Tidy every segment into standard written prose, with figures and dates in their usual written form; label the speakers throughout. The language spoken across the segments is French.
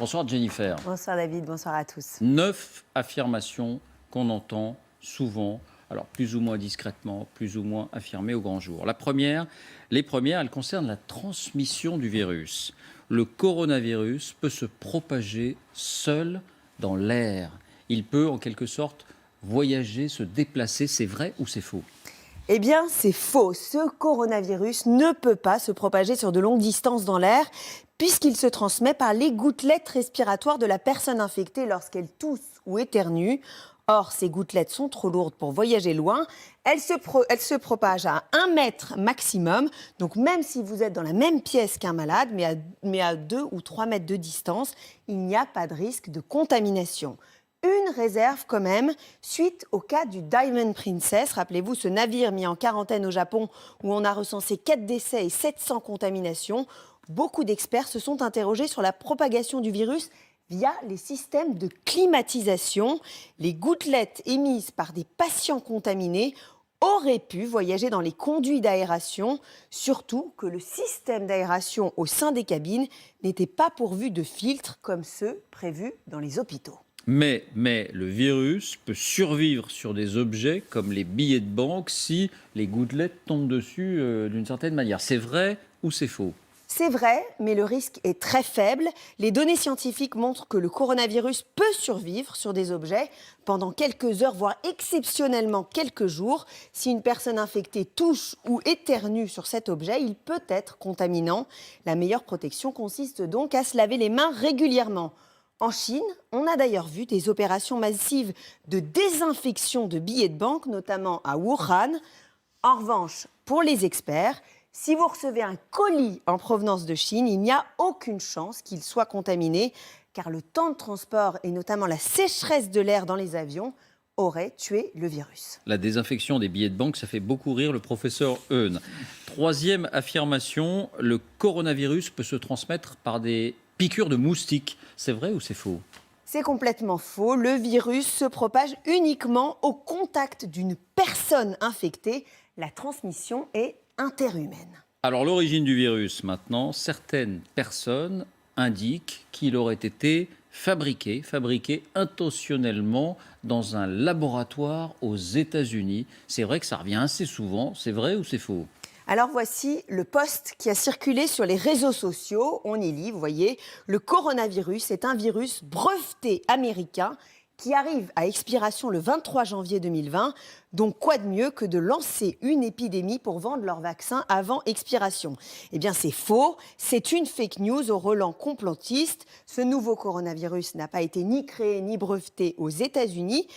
Speaker 1: Bonsoir Jennifer.
Speaker 2: Bonsoir David, bonsoir à tous.
Speaker 1: 9 affirmations qu'on entend souvent, alors plus ou moins discrètement, plus ou moins affirmées au grand jour. Les premières, elles concernent la transmission du virus. Le coronavirus peut se propager seul dans l'air. Il peut en quelque sorte voyager, se déplacer. C'est vrai ou c'est faux ?
Speaker 2: Eh bien, c'est faux. Ce coronavirus ne peut pas se propager sur de longues distances dans l'air, puisqu'il se transmet par les gouttelettes respiratoires de la personne infectée lorsqu'elle tousse ou éternue. Or, ces gouttelettes sont trop lourdes pour voyager loin. Elles se propagent à 1 mètre maximum. Donc, même si vous êtes dans la même pièce qu'un malade, mais à 2 ou 3 mètres de distance, il n'y a pas de risque de contamination. Une réserve quand même, suite au cas du Diamond Princess. Rappelez-vous, ce navire mis en quarantaine au Japon où on a recensé 4 décès et 700 contaminations. Beaucoup d'experts se sont interrogés sur la propagation du virus via les systèmes de climatisation. Les gouttelettes émises par des patients contaminés auraient pu voyager dans les conduits d'aération, surtout que le système d'aération au sein des cabines n'était pas pourvu de filtres comme ceux prévus dans les hôpitaux.
Speaker 1: Mais le virus peut survivre sur des objets comme les billets de banque si les gouttelettes tombent dessus d'une certaine manière. C'est vrai ou c'est faux ?
Speaker 2: C'est vrai, mais le risque est très faible. Les données scientifiques montrent que le coronavirus peut survivre sur des objets pendant quelques heures, voire exceptionnellement quelques jours. Si une personne infectée touche ou éternue sur cet objet, il peut être contaminant. La meilleure protection consiste donc à se laver les mains régulièrement. En Chine, on a d'ailleurs vu des opérations massives de désinfection de billets de banque, notamment à Wuhan. En revanche, pour les experts, si vous recevez un colis en provenance de Chine, il n'y a aucune chance qu'il soit contaminé, car le temps de transport et notamment la sécheresse de l'air dans les avions aurait tué le virus.
Speaker 1: La désinfection des billets de banque, ça fait beaucoup rire le professeur Eun. Troisième affirmation, le coronavirus peut se transmettre par des piqûres de moustiques. C'est vrai ou c'est faux ?
Speaker 2: C'est complètement faux. Le virus se propage uniquement au contact d'une personne infectée. La transmission est interhumaine.
Speaker 1: Alors l'origine du virus maintenant, certaines personnes indiquent qu'il aurait été fabriqué intentionnellement dans un laboratoire aux États-Unis. C'est vrai que ça revient assez souvent. C'est vrai ou c'est faux ?
Speaker 2: Alors voici le post qui a circulé sur les réseaux sociaux. On y lit, vous voyez, le coronavirus est un virus breveté américain qui arrive à expiration le 23 janvier 2020. Donc quoi de mieux que de lancer une épidémie pour vendre leur vaccin avant expiration ? Eh bien c'est faux, c'est une fake news au relent complotiste. Ce nouveau coronavirus n'a pas été ni créé ni breveté aux États-Unis.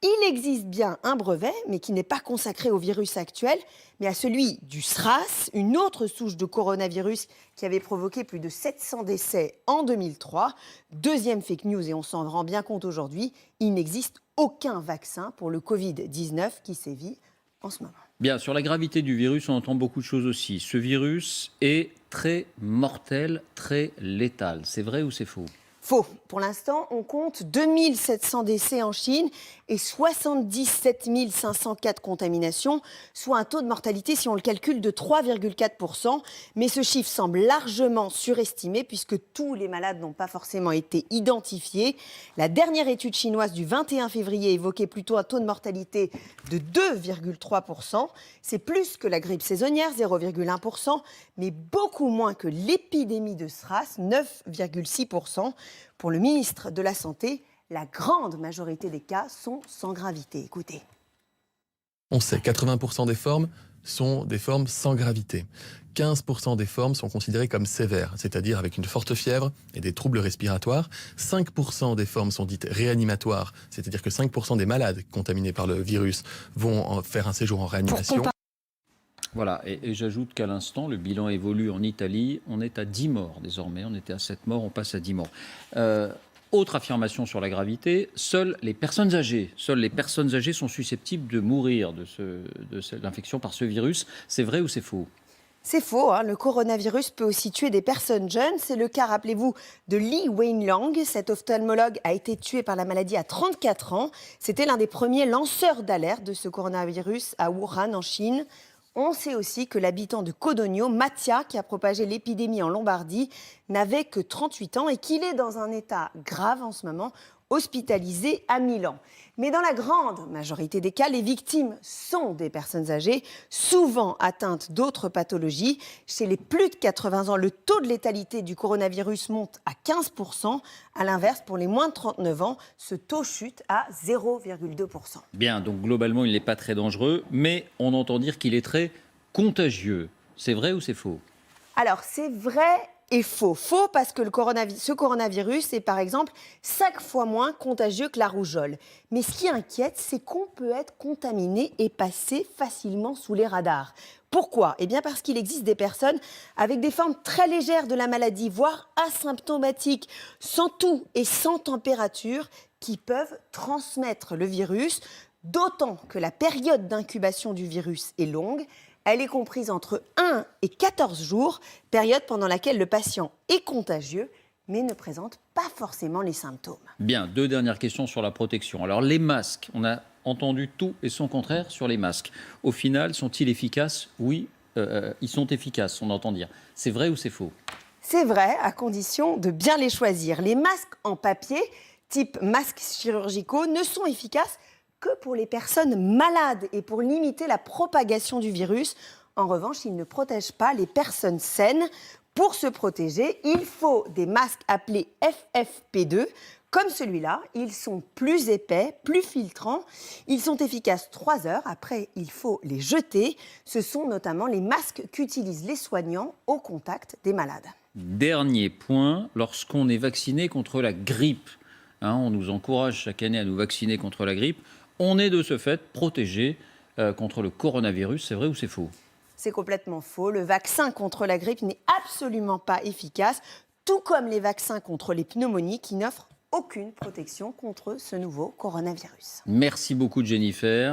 Speaker 2: Il existe bien un brevet, mais qui n'est pas consacré au virus actuel, mais à celui du SRAS, une autre souche de coronavirus qui avait provoqué plus de 700 décès en 2003. Deuxième fake news, et on s'en rend bien compte aujourd'hui, il n'existe aucun vaccin pour le Covid-19 qui sévit en ce moment.
Speaker 1: Bien, sur la gravité du virus, on entend beaucoup de choses aussi. Ce virus est très mortel, très létal. C'est vrai ou c'est faux ?
Speaker 2: Faux. Pour l'instant, on compte 2700 décès en Chine et 77 504 contaminations, soit un taux de mortalité, si on le calcule, de 3,4%. Mais ce chiffre semble largement surestimé puisque tous les malades n'ont pas forcément été identifiés. La dernière étude chinoise du 21 février évoquait plutôt un taux de mortalité de 2,3%. C'est plus que la grippe saisonnière, 0,1%, mais beaucoup moins que l'épidémie de SRAS, 9,6%. Pour le ministre de la Santé, la grande majorité des cas sont sans gravité. Écoutez.
Speaker 3: On sait, 80% des formes sont des formes sans gravité. 15% des formes sont considérées comme sévères, c'est-à-dire avec une forte fièvre et des troubles respiratoires. 5% des formes sont dites réanimatoires, c'est-à-dire que 5% des malades contaminés par le virus vont faire un séjour en réanimation.
Speaker 1: Voilà, et j'ajoute qu'à l'instant, le bilan évolue en Italie. On est à 10 morts désormais. On était à 7 morts, on passe à 10 morts. Autre affirmation sur la gravité, seules les personnes âgées sont susceptibles de mourir de l'infection par ce virus. C'est vrai ou c'est faux ?
Speaker 2: C'est faux, hein. Le coronavirus peut aussi tuer des personnes jeunes. C'est le cas, rappelez-vous, de Li Wenliang. Cet ophtalmologue a été tué par la maladie à 34 ans. C'était l'un des premiers lanceurs d'alerte de ce coronavirus à Wuhan, en Chine. On sait aussi que l'habitant de Codogno, Mattia, qui a propagé l'épidémie en Lombardie, n'avait que 38 ans et qu'il est dans un état grave en ce moment, hospitalisé à Milan. Mais dans la grande majorité des cas, les victimes sont des personnes âgées, souvent atteintes d'autres pathologies. Chez les plus de 80 ans, le taux de létalité du coronavirus monte à 15%. À l'inverse, pour les moins de 39 ans, ce taux chute à 0,2%.
Speaker 1: Bien, donc globalement, il n'est pas très dangereux, mais on entend dire qu'il est très contagieux. C'est vrai ou c'est faux?
Speaker 2: Alors, c'est vrai et faux. Faux parce que ce coronavirus est par exemple 5 fois moins contagieux que la rougeole. Mais ce qui inquiète, c'est qu'on peut être contaminé et passer facilement sous les radars. Pourquoi? Eh bien parce qu'il existe des personnes avec des formes très légères de la maladie, voire asymptomatiques, sans toux et sans température, qui peuvent transmettre le virus, d'autant que la période d'incubation du virus est longue. Elle est comprise entre 1 et 14 jours, période pendant laquelle le patient est contagieux, mais ne présente pas forcément les symptômes.
Speaker 1: Bien, 2 dernières questions sur la protection. Alors, les masques, on a entendu tout et son contraire sur les masques. Au final, sont-ils efficaces? Oui, ils sont efficaces, on entend dire. C'est vrai ou c'est faux?
Speaker 2: C'est vrai, à condition de bien les choisir. Les masques en papier, type masques chirurgicaux, ne sont efficaces que pour les personnes malades et pour limiter la propagation du virus. En revanche, ils ne protègent pas les personnes saines. Pour se protéger, il faut des masques appelés FFP2, comme celui-là. Ils sont plus épais, plus filtrants. Ils sont efficaces 3 heures. Après, il faut les jeter. Ce sont notamment les masques qu'utilisent les soignants au contact des malades.
Speaker 1: Dernier point, lorsqu'on est vacciné contre la grippe, on nous encourage chaque année à nous vacciner contre la grippe, on est de ce fait protégé contre le coronavirus. C'est vrai ou c'est faux?
Speaker 2: C'est complètement faux. Le vaccin contre la grippe n'est absolument pas efficace, tout comme les vaccins contre les pneumonies qui n'offrent aucune protection contre ce nouveau coronavirus.
Speaker 1: Merci beaucoup Jennifer.